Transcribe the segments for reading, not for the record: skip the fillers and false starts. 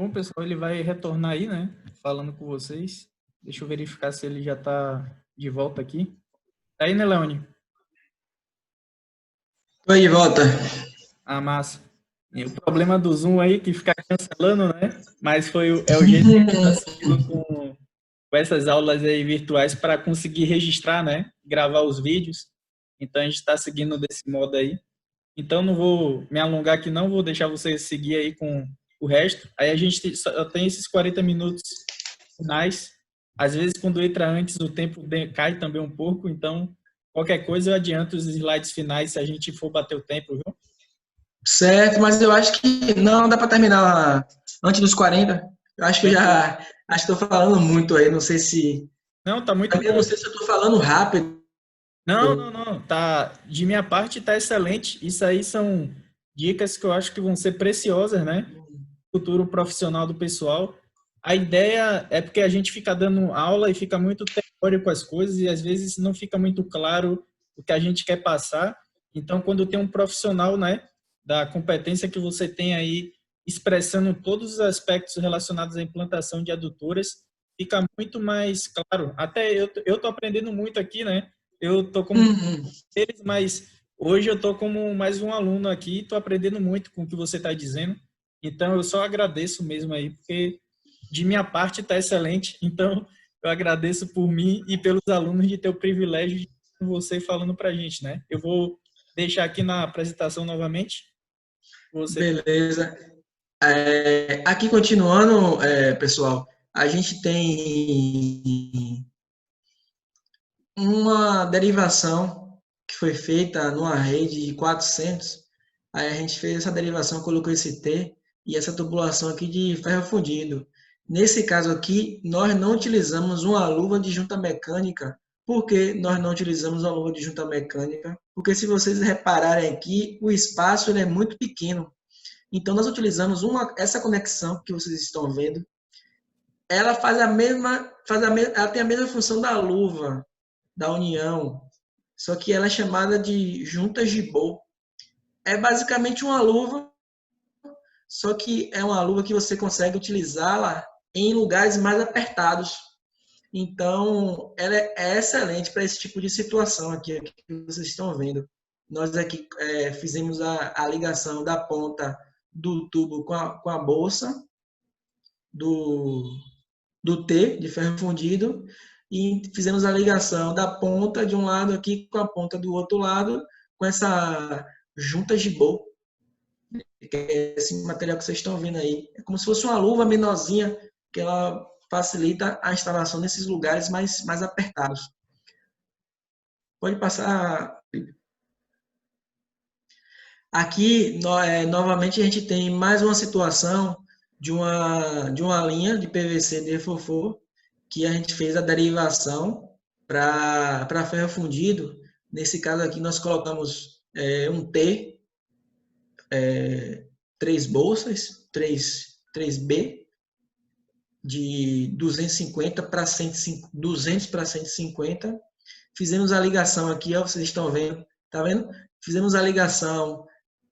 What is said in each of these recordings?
Bom, pessoal, ele vai retornar aí, né? Falando com vocês. Deixa eu verificar se ele já está de volta aqui. Tá aí, né, Leone? Oi, de volta. Ah, massa. E o problema do Zoom aí que fica cancelando, né? Mas é o jeito que a gente está seguindo com essas aulas aí virtuais para conseguir registrar, né? Gravar os vídeos. Então a gente está seguindo desse modo aí. Então não vou me alongar aqui, não, vou deixar vocês seguir aí com o resto. Aí a gente só tem esses 40 minutos finais. Às vezes, quando entra antes, o tempo cai também um pouco. Então, qualquer coisa, eu adianto os slides finais se a gente for bater o tempo, viu? Certo, mas eu acho que não dá para terminar antes dos 40. Eu acho que eu Tranquilo. já acho que estou falando muito aí. Não sei se. Não, tá muito Também eu não bom. sei se eu estou falando rápido. Não, não, não. Tá, de minha parte, tá excelente. Isso aí são dicas que eu acho que vão ser preciosas, né? Futuro profissional do pessoal. A ideia é porque a gente fica dando aula e fica muito teórico as coisas e às vezes não fica muito claro o que a gente quer passar. Então, quando tem um profissional, né, da competência que você tem aí expressando todos os aspectos relacionados à implantação de adutoras, fica muito mais claro. Até eu tô aprendendo muito aqui, né? Eu tô como Uhum. eles, mas hoje eu tô como mais um aluno aqui, tô aprendendo muito com o que você está dizendo. Então eu só agradeço mesmo aí, porque de minha parte está excelente. Então eu agradeço por mim e pelos alunos de ter o privilégio de ter você falando para a gente, né? Eu vou deixar aqui na apresentação novamente. Você. Beleza. Aqui continuando, pessoal, a gente tem uma derivação que foi feita numa rede de 400. Aí a gente fez essa derivação, colocou esse T e essa tubulação aqui de ferro fundido. Nesse caso aqui, nós não utilizamos uma luva de junta mecânica. Por que nós não utilizamos uma luva de junta mecânica? Porque se vocês repararem aqui, o espaço ele é muito pequeno. Então nós utilizamos essa conexão que vocês estão vendo. Ela ela tem a mesma função da luva, da união, só que ela é chamada de junta gibô. É basicamente uma luva, só que é uma luva que você consegue utilizá-la em lugares mais apertados. Então, ela é excelente para esse tipo de situação aqui que vocês estão vendo. Nós aqui fizemos a ligação da ponta do tubo com a bolsa do, do T, de ferro fundido, e fizemos a ligação da ponta de um lado aqui com a ponta do outro lado, com essa junta gibô, que é esse material que vocês estão vendo aí. É como se fosse uma luva menorzinha, que ela facilita a instalação nesses lugares mais apertados. Pode passar. Aqui, novamente, a gente tem mais uma situação de uma linha de PVC de FOFO, que a gente fez a derivação para ferro fundido. Nesse caso aqui, nós colocamos um T, três bolsas, três B, de 250 para 200 para 150. Fizemos a ligação aqui, ó, vocês estão vendo, tá vendo? Fizemos a ligação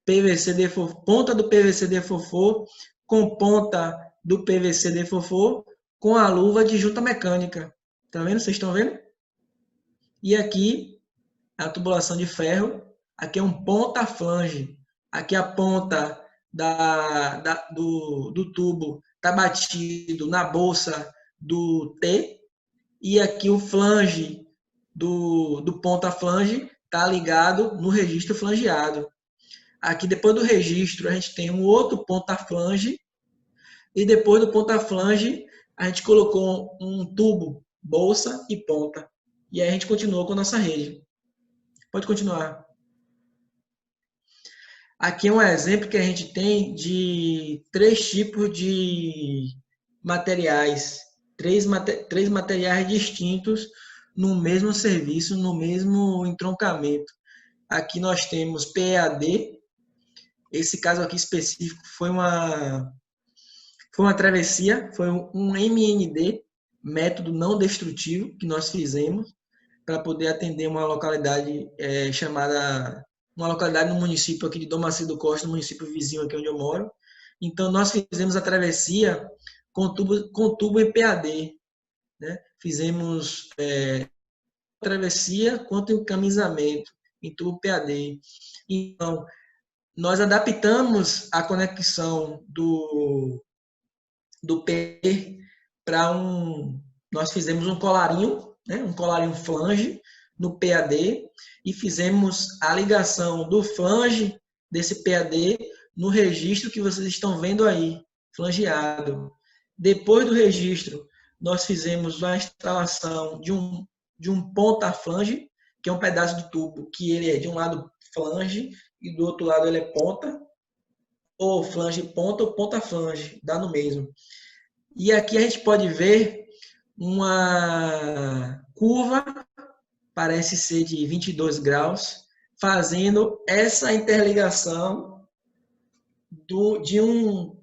PVC de fofo, ponta do PVC de fofo com ponta do PVC de fofo com a luva de junta mecânica. Tá vendo? Vocês estão vendo? E aqui a tubulação de ferro, aqui é um ponta flange. Aqui a ponta do tubo está batido na bolsa do T e aqui o flange do ponta flange está ligado no registro flangeado. Aqui, depois do registro, a gente tem um outro ponta flange e depois do ponta flange, a gente colocou um tubo, bolsa e ponta. E aí a gente continuou com a nossa rede. Pode continuar. Aqui é um exemplo que a gente tem de três tipos de materiais. Três materiais distintos no mesmo serviço, no mesmo entroncamento. Aqui nós temos PEAD. Esse caso aqui específico foi uma travessia, foi um MND, método não destrutivo, que nós fizemos para poder atender uma localidade uma localidade no município aqui de Dom Macedo Costa, no município vizinho aqui onde eu moro. Então, nós fizemos a travessia com tubo EPAD, né? Fizemos travessia quanto encaminhamento em tubo PAD. Então, nós adaptamos a conexão do P para nós fizemos um colarinho, né? Um colarinho flange no PAD e fizemos a ligação do flange desse PAD no registro que vocês estão vendo aí, flangeado. Depois do registro, nós fizemos a instalação de um ponta flange, que é um pedaço de tubo que ele é de um lado flange e do outro lado ele é ponta, ou flange ponta ou ponta flange, dá no mesmo. E aqui a gente pode ver uma curva, parece ser de 22 graus, fazendo essa interligação de um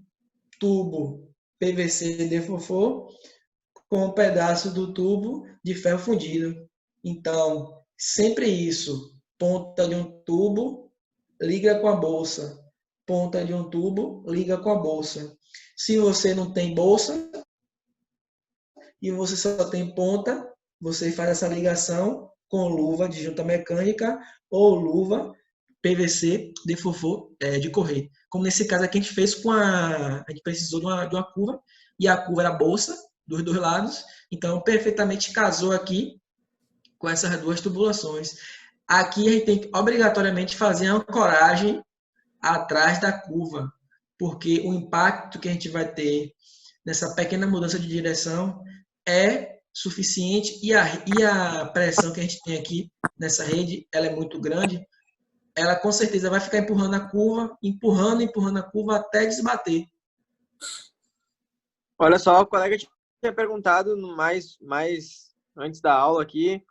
tubo PVC defofô com um pedaço do tubo de ferro fundido. Então, sempre isso, ponta de um tubo liga com a bolsa, ponta de um tubo liga com a bolsa. Se você não tem bolsa e você só tem ponta, você faz essa ligação com luva de junta mecânica ou luva PVC defofô de correr. Como nesse caso aqui a gente fez a gente precisou de uma curva e a curva era a bolsa dos dois lados, então perfeitamente casou aqui com essas duas tubulações. Aqui a gente tem que obrigatoriamente fazer a ancoragem atrás da curva, porque o impacto que a gente vai ter nessa pequena mudança de direção é suficiente e a pressão que a gente tem aqui nessa rede, ela é muito grande, ela com certeza vai ficar empurrando a curva, empurrando a curva até desbater. Olha só, o colega tinha perguntado mais antes da aula aqui,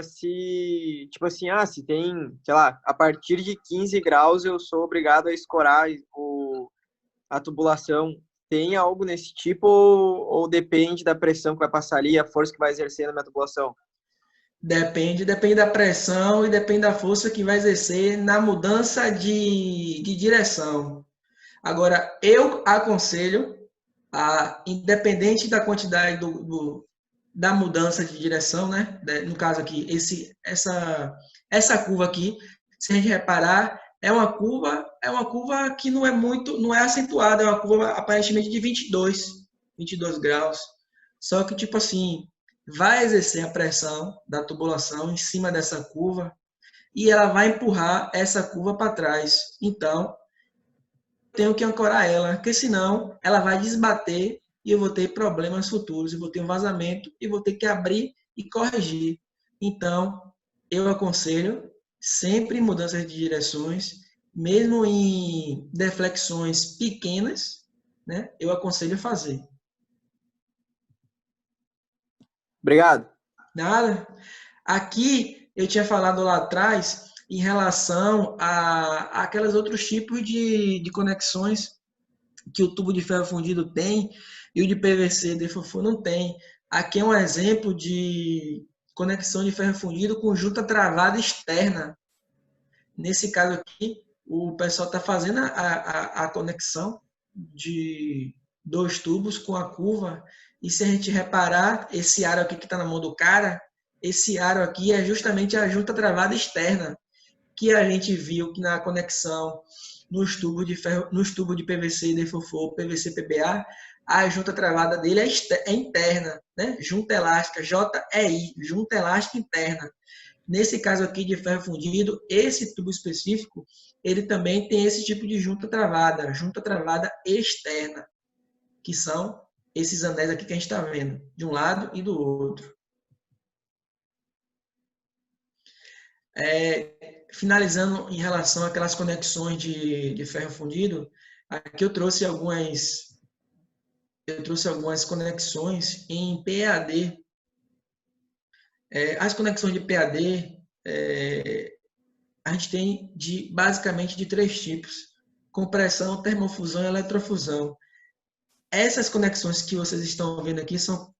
se, tipo assim, se tem, sei lá, a partir de 15 graus eu sou obrigado a escorar a tubulação. Tem algo nesse tipo ou depende da pressão que vai passar ali, a força que vai exercer na minha tubulação? Depende da pressão e depende da força que vai exercer na mudança de direção. Agora, eu aconselho, independente da quantidade da mudança de direção, né? No caso aqui, essa curva aqui, se a gente reparar, é uma curva que não é acentuada, é uma curva aparentemente de 22 graus. Só que, tipo assim, vai exercer a pressão da tubulação em cima dessa curva e ela vai empurrar essa curva para trás. Então, tenho que ancorar ela, porque senão ela vai desbater e eu vou ter problemas futuros, eu vou ter um vazamento e vou ter que abrir e corrigir. Então, eu aconselho sempre mudanças de direções, mesmo em deflexões pequenas, né? Eu aconselho fazer. Obrigado. Nada. Aqui eu tinha falado lá atrás em relação a aqueles outros tipos de conexões que o tubo de ferro fundido tem e o de PVC defofô não tem. Aqui é um exemplo de conexão de ferro fundido com junta travada externa. Nesse caso aqui, o pessoal está fazendo a conexão de dois tubos com a curva. E se a gente reparar, esse aro aqui que está na mão do cara, esse aro aqui é justamente a junta travada externa, que a gente viu que na conexão nos tubos de ferro, nos tubos de PVC defofô, PVC PBA, a junta travada dele é interna, né? Junta elástica, JEI, junta elástica interna. Nesse caso aqui de ferro fundido, esse tubo específico, ele também tem esse tipo de junta travada externa, que são esses anéis aqui que a gente está vendo, de um lado e do outro. Finalizando em relação àquelas conexões de ferro fundido, aqui eu trouxe algumas conexões em PAD. As conexões de PAD, a gente tem basicamente de três tipos: compressão, termofusão e eletrofusão. Essas conexões que vocês estão vendo aqui são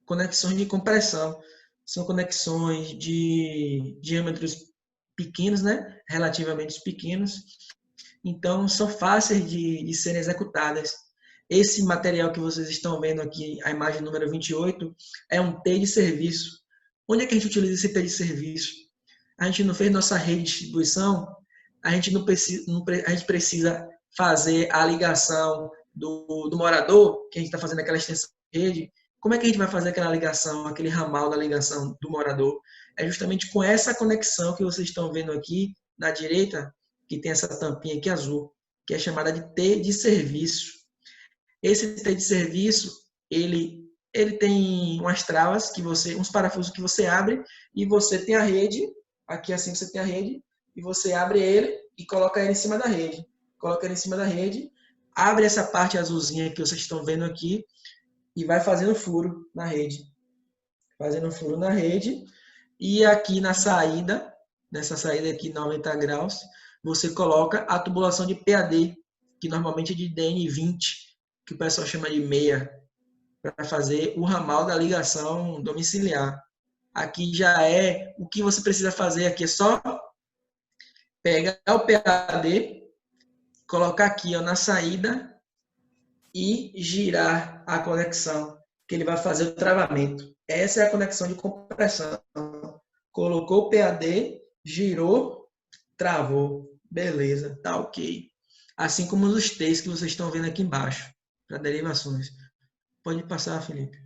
conexões de compressão, são conexões de diâmetros pequenos, né? Relativamente pequenos, então são fáceis de serem executadas. Esse material que vocês estão vendo aqui, a imagem número 28, é um T de serviço. Onde é que a gente utiliza esse T de serviço? A gente não fez nossa rede de distribuição, a gente precisa fazer a ligação do morador, que a gente está fazendo aquela extensão de rede. Como é que a gente vai fazer aquela ligação, aquele ramal da ligação do morador? É justamente com essa conexão que vocês estão vendo aqui na direita, que tem essa tampinha aqui azul, que é chamada de T de serviço. Esse T de serviço, ele tem umas travas, uns parafusos que você abre e você tem a rede, aqui assim você tem a rede, e você abre ele e coloca ele em cima da rede. Coloca ele em cima da rede, abre essa parte azulzinha que vocês estão vendo aqui e vai fazendo furo na rede. Fazendo furo na rede. E aqui na saída, nessa saída aqui 90 graus, você coloca a tubulação de PAD, que normalmente é de DN20, que o pessoal chama de meia, para fazer o ramal da ligação domiciliar. Aqui já é o que você precisa fazer aqui, é só pegar o PAD, colocar aqui ó, na saída e girar a conexão, que ele vai fazer o travamento. Essa é a conexão de compressão. Colocou o PAD, girou, travou. Beleza, tá ok. Assim como os T's que vocês estão vendo aqui embaixo, para derivações. Pode passar, Felipe.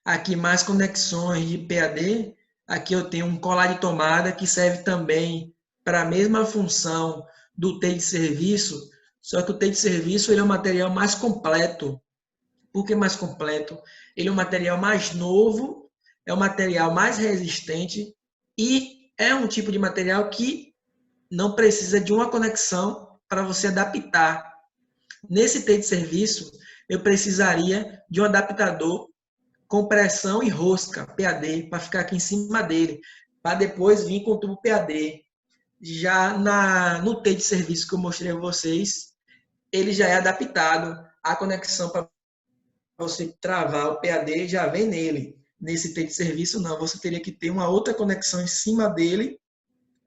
Aqui mais conexões de PAD. Aqui eu tenho um colar de tomada que serve também para a mesma função do T de serviço, só que o T de serviço ele é um material mais completo. Por que mais completo? Ele é um material mais novo, é um material mais resistente e é um tipo de material que não precisa de uma conexão para você adaptar. Nesse T de serviço, eu precisaria de um adaptador compressão e rosca, PAD, para ficar aqui em cima dele, para depois vir com o tubo PAD. Já no T de serviço que eu mostrei a vocês, ele já é adaptado. A conexão para você travar o PAD já vem nele. Nesse T de serviço, não. Você teria que ter uma outra conexão em cima dele,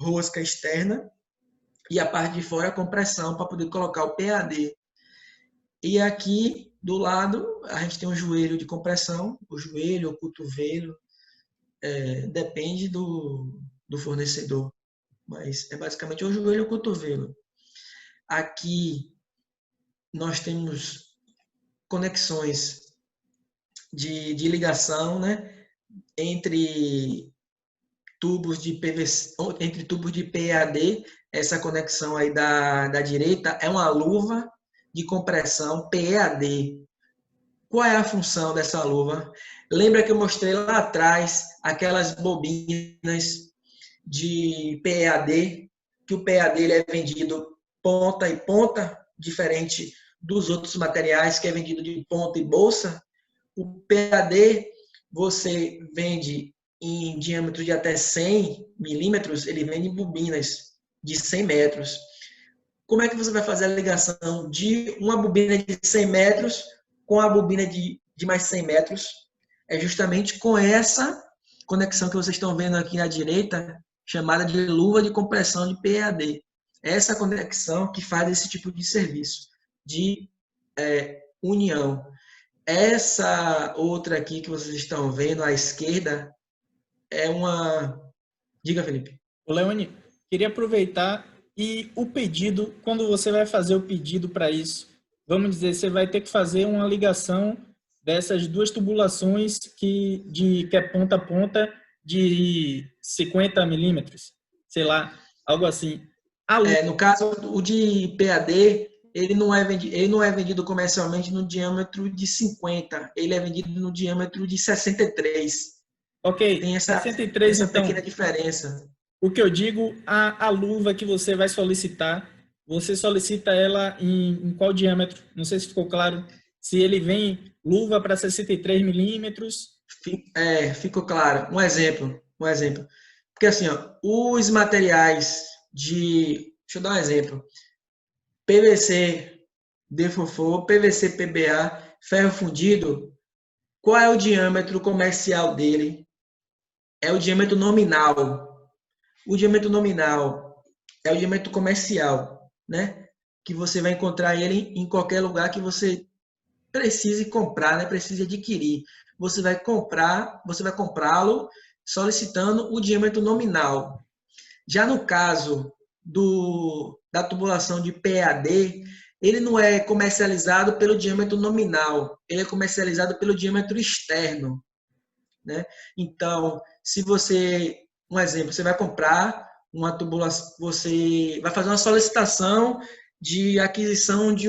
rosca externa, e a parte de fora a compressão para poder colocar o PAD. E aqui do lado a gente tem um joelho de compressão, o joelho, o cotovelo, depende do fornecedor, mas é basicamente o joelho ou o cotovelo. Aqui nós temos conexões de ligação, né, entre tubos de PVC, entre tubos de PAD. Essa conexão aí da direita é uma luva de compressão PAD. Qual é a função dessa luva? Lembra que eu mostrei lá atrás aquelas bobinas de PAD, que o PAD ele é vendido ponta e ponta, diferente dos outros materiais que é vendido de ponta e bolsa. O PAD você vende em diâmetro de até 100 milímetros, ele vende em bobinas de 100 metros. Como é que você vai fazer a ligação de uma bobina de 100 metros com a bobina de mais 100 metros? É justamente com essa conexão que vocês estão vendo aqui na direita, chamada de luva de compressão de PAD. Essa conexão que faz esse tipo de serviço, de união. Essa outra aqui que vocês estão vendo à esquerda é uma... Diga, Felipe. Leone, queria aproveitar e o pedido, quando você vai fazer o pedido para isso, vamos dizer, você vai ter que fazer uma ligação dessas duas tubulações que é ponta a ponta de 50 milímetros, sei lá, algo assim. No caso, o de PAD, ele não é vendido comercialmente no diâmetro de 50, ele é vendido no diâmetro de 63. Ok, tem essa 63 essa então. pequena diferença. O que eu digo, a luva que você vai solicitar, você solicita ela em qual diâmetro? Não sei se ficou claro. Se ele vem luva para 63 milímetros. Ficou claro. Um exemplo. Porque assim, ó, os materiais de... Deixa eu dar um exemplo. PVC DFOFO, PVC PBA, ferro fundido, qual é o diâmetro comercial dele? É o diâmetro nominal. O diâmetro nominal é o diâmetro comercial, né? Que você vai encontrar ele em qualquer lugar que você precise comprar, né? Precise adquirir. Você vai comprá-lo solicitando o diâmetro nominal. Já no caso da tubulação de PAD, ele não é comercializado pelo diâmetro nominal, ele é comercializado pelo diâmetro externo, né? Então, se você, um exemplo, você vai comprar uma tubulação, você vai fazer uma solicitação de aquisição de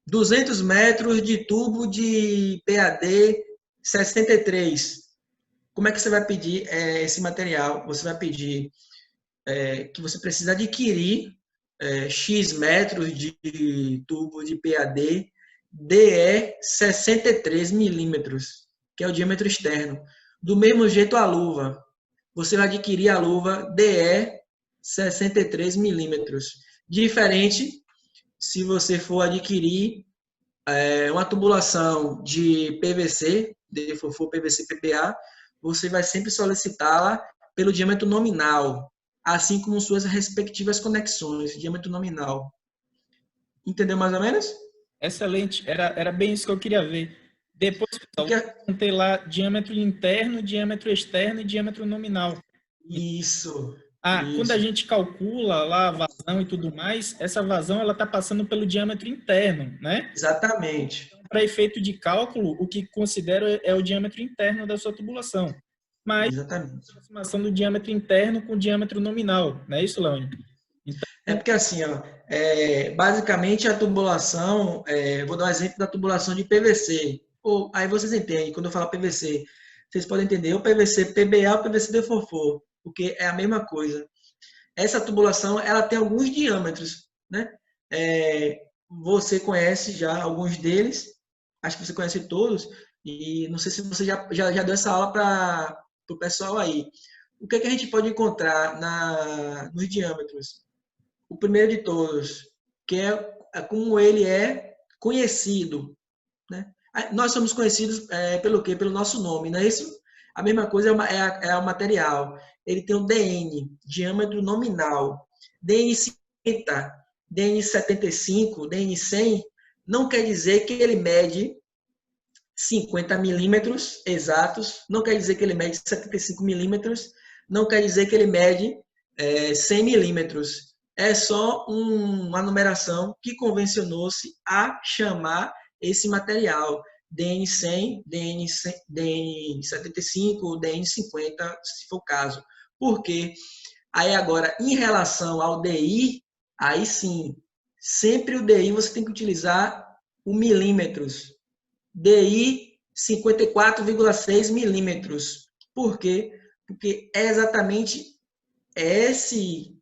200 metros de tubo de PAD 63. Como é que você vai pedir esse material? Você vai pedir que você precisa adquirir X metros de tubo de PAD DE 63 milímetros, que é o diâmetro externo. Do mesmo jeito a luva. Você vai adquirir a luva DE 63 milímetros. Diferente se você for adquirir uma tubulação de PVC, de for PVC PPA, você vai sempre solicitá-la pelo diâmetro nominal, assim como suas respectivas conexões, diâmetro nominal. Entendeu mais ou menos? Excelente, era bem isso que eu queria ver. Depois, pessoal, eu ter lá diâmetro interno, diâmetro externo e diâmetro nominal. Isso. Quando a gente calcula lá a vazão e tudo mais, essa vazão ela está passando pelo diâmetro interno, né? Exatamente. Para efeito de cálculo, o que considero é o diâmetro interno da sua tubulação. Mas exatamente. A aproximação do diâmetro interno com o diâmetro nominal, não é isso, Leone? Então, porque assim, ó, basicamente a tubulação, vou dar um exemplo da tubulação de PVC. Aí vocês entendem, quando eu falo PVC, vocês podem entender o PVC PBA ou PVC deforfor, porque é a mesma coisa. Essa tubulação, ela tem alguns diâmetros, né? Você conhece já alguns deles, acho que você conhece todos, e não sei se você já deu essa aula para o pessoal aí. O que a gente pode encontrar nos diâmetros? O primeiro de todos, que é como ele é conhecido, né? Nós somos conhecidos pelo quê? Pelo nosso nome, não é isso? A mesma coisa é o material. Ele tem o DN, diâmetro nominal. DN 50, DN 75, DN 100, não quer dizer que ele mede 50 milímetros exatos, não quer dizer que ele mede 75 milímetros, não quer dizer que ele mede 100 milímetros. É só uma numeração que convencionou-se a chamar esse material DN100, DN75, DN50, se for o caso. Por quê? Aí agora, em relação ao DI, aí sim, sempre o DI você tem que utilizar o milímetros. DI 54,6 milímetros. Por quê? Porque é exatamente esse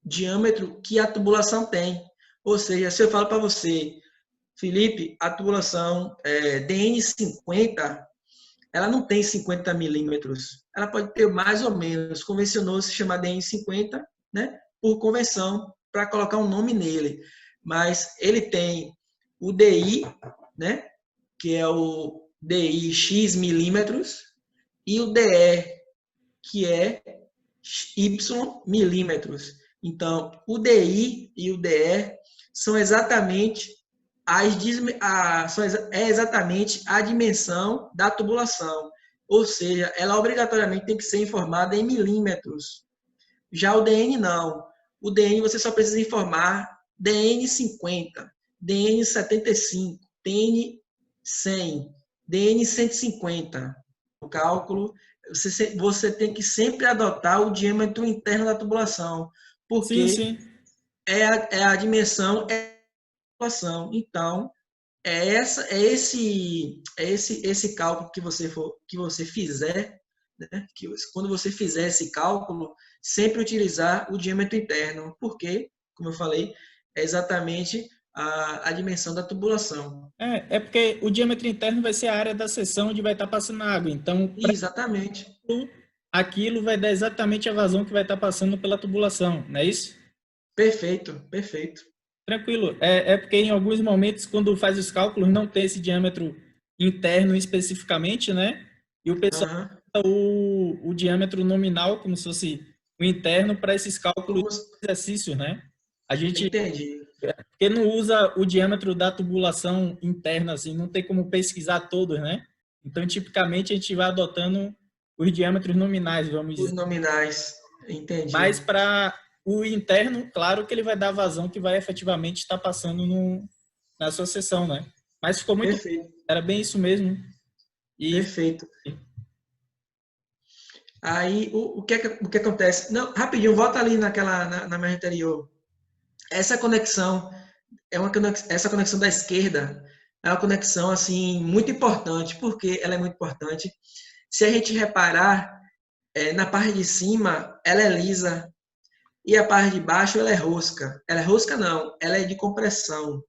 diâmetro que a tubulação tem. Ou seja, se eu falo para você, Felipe, a tubulação DN50, ela não tem 50 milímetros. Ela pode ter mais ou menos. Convencionou-se chamar DN50, né, por convenção, para colocar um nome nele. Mas ele tem o DI, né, que é o DI X milímetros, e o DE, que é Y milímetros. Então, o DI e o DE são exatamente exatamente a dimensão da tubulação. Ou seja, ela obrigatoriamente tem que ser informada em milímetros. Já o DN não. O DN você só precisa informar DN 50, DN 75, DN 100, DN 150. O cálculo, você tem que sempre adotar o diâmetro interno da tubulação, porque sim. É a dimensão, é a tubulação. Então, esse cálculo que você fizer, né? Quando você fizer esse cálculo, sempre utilizar o diâmetro interno, porque, como eu falei, é exatamente a dimensão da tubulação. É porque o diâmetro interno vai ser a área da seção onde vai estar passando a água. Então, exatamente. Aquilo vai dar exatamente a vazão que vai estar passando pela tubulação, não é isso? Perfeito. Tranquilo. É porque em alguns momentos, quando faz os cálculos, não tem esse diâmetro interno especificamente, né? E o pessoal usa o diâmetro nominal como se fosse o interno para esses cálculos Como... de exercícios, né? A gente, Entendi. porque não usa o diâmetro da tubulação interna, assim, não tem como pesquisar todos, né? Então, tipicamente, a gente vai adotando os diâmetros nominais, vamos Os dizer. nominais. Mas Entendi. para o interno, claro que ele vai dar vazão que vai efetivamente estar passando na sua sessão, né? Mas ficou muito, Perfeito. era bem isso mesmo. E Perfeito. Aí, o que acontece? Não, rapidinho, volta ali na imagem anterior. Essa conexão, essa conexão da esquerda é uma conexão, assim, muito importante. Por que ela é muito importante? Se a gente reparar, na parte de cima, ela é lisa. E a parte de baixo, ela é rosca. Ela é rosca, não. Ela é de compressão.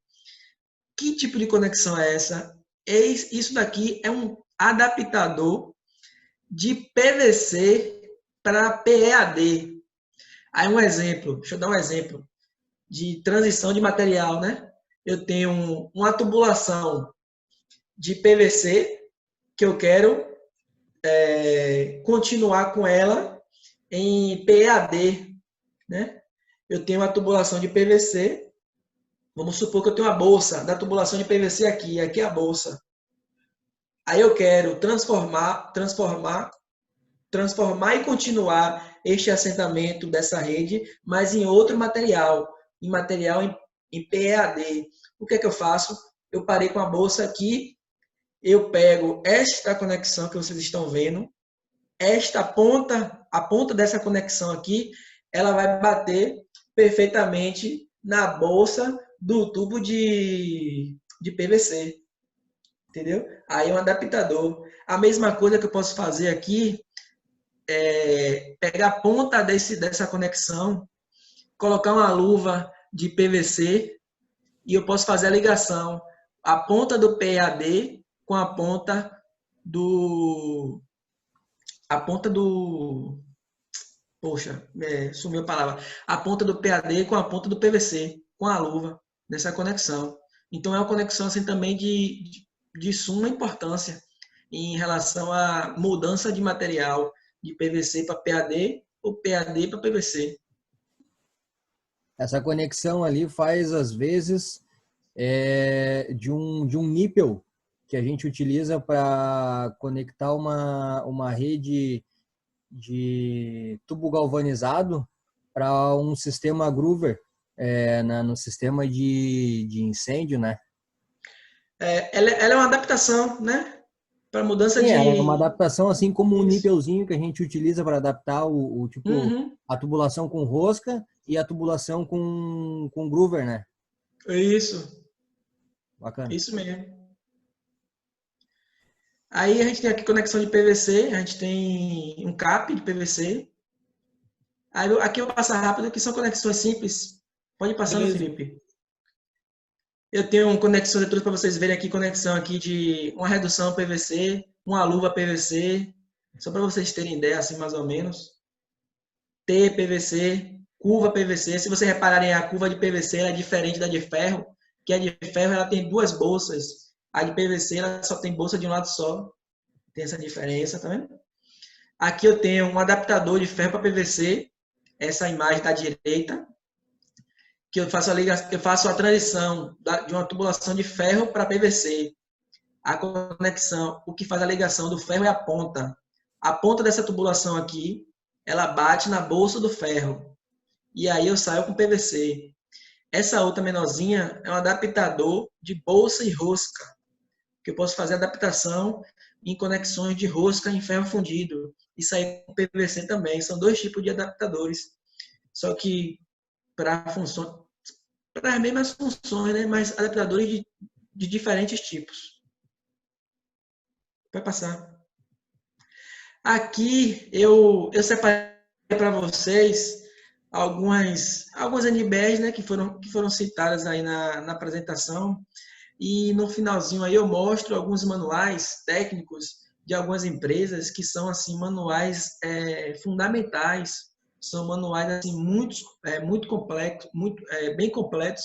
Que tipo de conexão é essa? Isso daqui é um adaptador de PVC para PEAD. Aí um exemplo, deixa eu dar um exemplo de transição de material, né? Eu tenho uma tubulação de PVC que eu quero continuar com ela em PEAD, né? Eu tenho uma tubulação de PVC, vamos supor que eu tenho uma bolsa da tubulação de PVC aqui é a bolsa. Aí eu quero transformar e continuar este assentamento dessa rede, mas em outro material, em material em PEAD. O que é que eu faço? Eu parei com a bolsa aqui, eu pego esta conexão que vocês estão vendo, a ponta dessa conexão aqui, ela vai bater perfeitamente na bolsa do tubo de PVC. Entendeu? Aí é um adaptador. A mesma coisa que eu posso fazer aqui pegar a ponta dessa conexão, colocar uma luva de PVC e eu posso fazer a ligação. A ponta do PAD com a ponta do... A ponta do... Poxa, sumiu a palavra. A ponta do PAD com a ponta do PVC, com a luva dessa conexão. Então é uma conexão assim também de suma importância em relação à mudança de material de PVC para PAD ou PAD para PVC. Essa conexão ali faz, às vezes, de um nípel que a gente utiliza para conectar uma rede de tubo galvanizado para um sistema groover no sistema de incêndio, né? Ela é uma adaptação, né? Para mudança Sim, é uma de... adaptação, assim como um Isso. nípelzinho que a gente utiliza para adaptar o tipo, Uhum. a tubulação com rosca e a tubulação com groover, né? Isso. Bacana. Isso mesmo. Aí a gente tem aqui conexão de PVC, a gente tem um cap de PVC. Aí aqui eu vou passar rápido, que são conexões simples. Pode passar, no beleza. Felipe. Eu tenho uma conexão de tudo para vocês verem aqui, conexão aqui de uma redução PVC, uma luva PVC, só para vocês terem ideia, assim, mais ou menos. T PVC, curva PVC. Se vocês repararem, a curva de PVC é diferente da de ferro, que a de ferro ela tem duas bolsas. A de PVC ela só tem bolsa de um lado só. Tem essa diferença, tá vendo? Aqui eu tenho um adaptador de ferro para PVC, essa imagem da direita, que eu faço a transição de uma tubulação de ferro para PVC. A conexão, o que faz a ligação do ferro é a ponta. A ponta dessa tubulação aqui, ela bate na bolsa do ferro. E aí eu saio com PVC. Essa outra menorzinha é um adaptador de bolsa e rosca, que eu posso fazer adaptação em conexões de rosca em ferro fundido. E sair com PVC também. São dois tipos de adaptadores. Só que para as mesmas funções, né? Mas adaptadores de diferentes tipos. Vai passar. Aqui eu separei para vocês algumas NBRs, né, que foram citadas aí na apresentação. E no finalzinho aí eu mostro alguns manuais técnicos de algumas empresas que são assim manuais fundamentais. São manuais assim muito complexos, bem completos,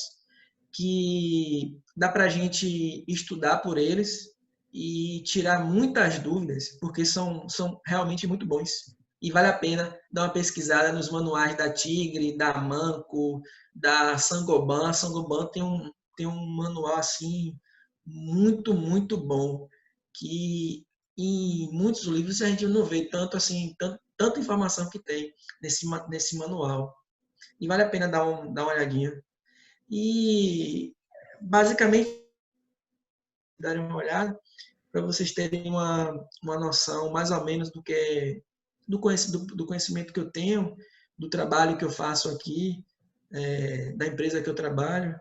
que dá para a gente estudar por eles e tirar muitas dúvidas, porque são realmente muito bons. e vale a pena dar uma pesquisada nos manuais da Tigre, da Manco, da Sangoban. A Sangoban tem um manual assim muito, muito bom, que em muitos livros a gente não vê tanto assim, tanta informação que tem nesse manual. E vale a pena dar uma olhadinha. E basicamente darem uma olhada para vocês terem uma noção mais ou menos do conhecimento que eu tenho, do trabalho que eu faço aqui, da empresa que eu trabalho.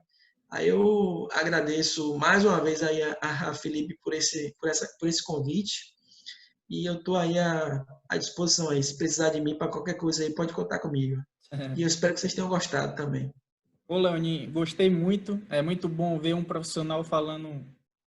Aí eu agradeço mais uma vez aí a Felipe por esse convite, e eu estou aí à disposição aí. Se precisar de mim para qualquer coisa aí, pode contar comigo. E eu espero que vocês tenham gostado também. Ô, Leoni, gostei muito. É muito bom ver um profissional falando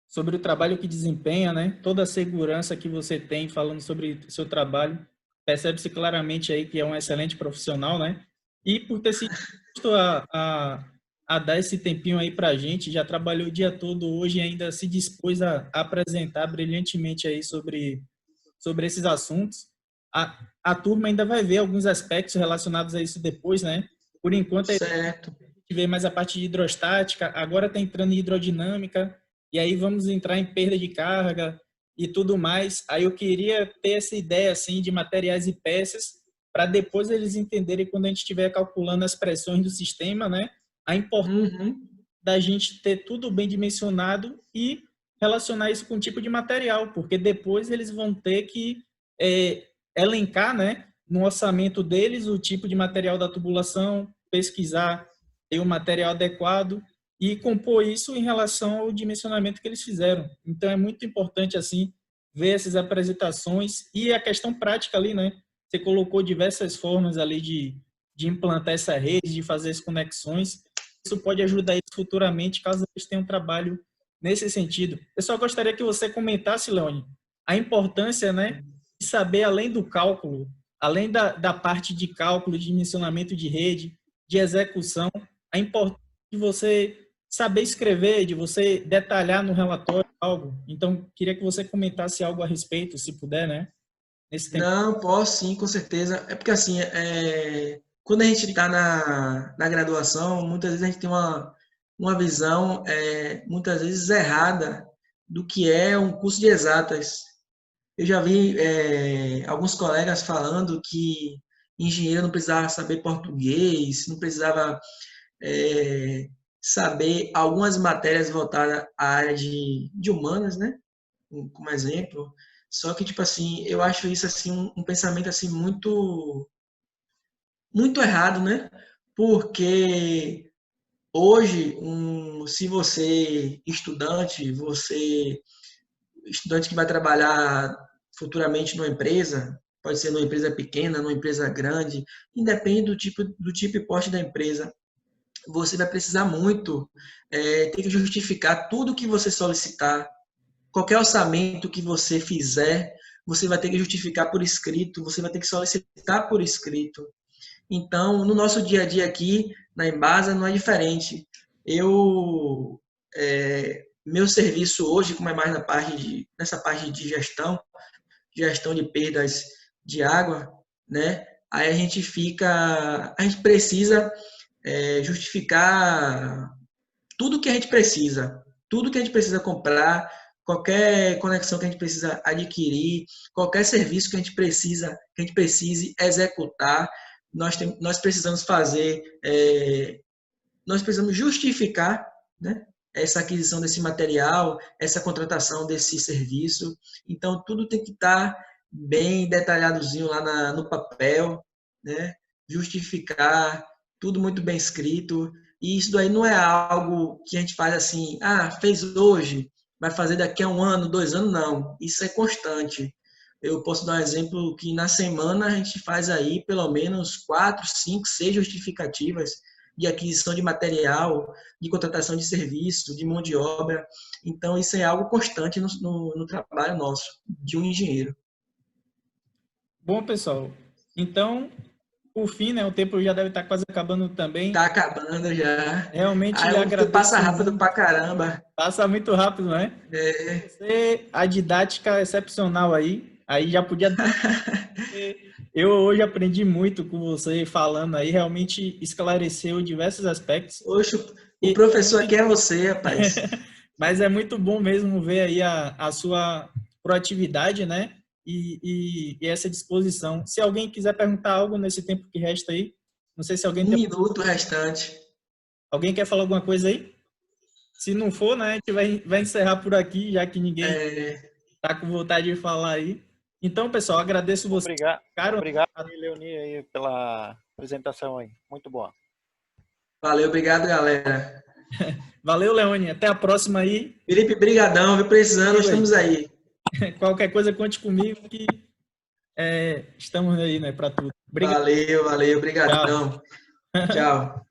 sobre o trabalho que desempenha, né? Toda a segurança que você tem falando sobre o seu trabalho. Percebe-se claramente aí que é um excelente profissional, né? E por ter se disposto a dar esse tempinho aí para a gente, já trabalhou o dia todo hoje e ainda se dispôs a apresentar brilhantemente aí sobre esses assuntos. A turma ainda vai ver alguns aspectos relacionados a isso depois, né? Por enquanto, Certo. a gente vê mais a parte de hidrostática, agora está entrando em hidrodinâmica, e aí vamos entrar em perda de carga e tudo mais. Aí eu queria ter essa ideia assim de materiais e peças para depois eles entenderem, quando a gente estiver calculando as pressões do sistema, né? A importância da gente ter tudo bem dimensionado e relacionar isso com o tipo de material, porque depois eles vão ter que elencar, né, no orçamento deles o tipo de material da tubulação, pesquisar, ter o material adequado e compor isso em relação ao dimensionamento que eles fizeram. Então é muito importante assim ver essas apresentações e a questão prática ali, né? Você colocou diversas formas ali de implantar essa rede, de fazer as conexões. Isso pode ajudar eles futuramente, caso eles tenham um trabalho nesse sentido. Eu só gostaria que você comentasse, Leone, a importância, né, de saber, além do cálculo, além da parte de cálculo, de dimensionamento de rede, de execução, a importância de você saber escrever, de você detalhar no relatório algo. Então, queria que você comentasse algo a respeito, se puder, né? Nesse tempo. Não, posso sim, com certeza. É porque assim, quando a gente está na graduação, muitas vezes a gente tem uma visão, muitas vezes errada, do que é um curso de exatas. Eu já vi alguns colegas falando que engenheiro não precisava saber português, não precisava saber algumas matérias voltadas à área de humanas, né? Como exemplo. Só que, tipo assim, eu acho isso assim um pensamento assim muito errado, né? Porque hoje, se estudante que vai trabalhar futuramente numa empresa, pode ser numa empresa pequena, numa empresa grande, independe do tipo e porte da empresa, você vai precisar muito ter que justificar tudo que você solicitar. Qualquer orçamento que você fizer, você vai ter que justificar por escrito, você vai ter que solicitar por escrito. Então, no nosso dia a dia aqui, na Embasa, não é diferente. Meu serviço hoje, como é mais nessa parte de gestão de perdas de água, né? Aí a gente precisa justificar tudo que a gente precisa comprar, qualquer conexão que a gente precisa adquirir, qualquer serviço que a gente precise executar, nós precisamos fazer, nós precisamos justificar, né, essa aquisição desse material, essa contratação desse serviço. Então, tudo tem que estar bem detalhadozinho lá no papel, né, justificar, tudo muito bem escrito. E isso daí não é algo que a gente faz assim, fez hoje, vai fazer daqui a 1 ano, 2 anos, não. Isso é constante. Eu posso dar um exemplo que na semana a gente faz aí pelo menos 4, 5, 6 justificativas de aquisição de material, de contratação de serviço, de mão de obra. Então, isso é algo constante no trabalho nosso, de um engenheiro. Bom, pessoal, então, por fim, né, o tempo já deve estar quase acabando também. Está acabando já. Realmente lhe agradeço. Passa rápido pra caramba. Passa muito rápido, né? Você, a didática excepcional aí já podia Eu hoje aprendi muito com você falando aí, realmente esclareceu diversos aspectos. Oxe, o professor aqui é você, rapaz. Mas é muito bom mesmo ver aí a sua proatividade, né? E essa disposição. Se alguém quiser perguntar algo nesse tempo que resta aí, não sei se alguém Um minuto restante. Alguém quer falar alguma coisa aí? Se não for, né, a gente vai encerrar por aqui, já que ninguém tá com vontade de falar aí. Então, pessoal, agradeço você. Obrigado, Leoni, aí, pela apresentação aí. Muito boa. Valeu, obrigado, galera. Valeu, Leone. Até a próxima aí. Felipe, brigadão. Viu, precisando, nós estamos aí. Qualquer coisa, conte comigo que estamos aí, né, para tudo. Obrigado. Valeu, brigadão. Tchau.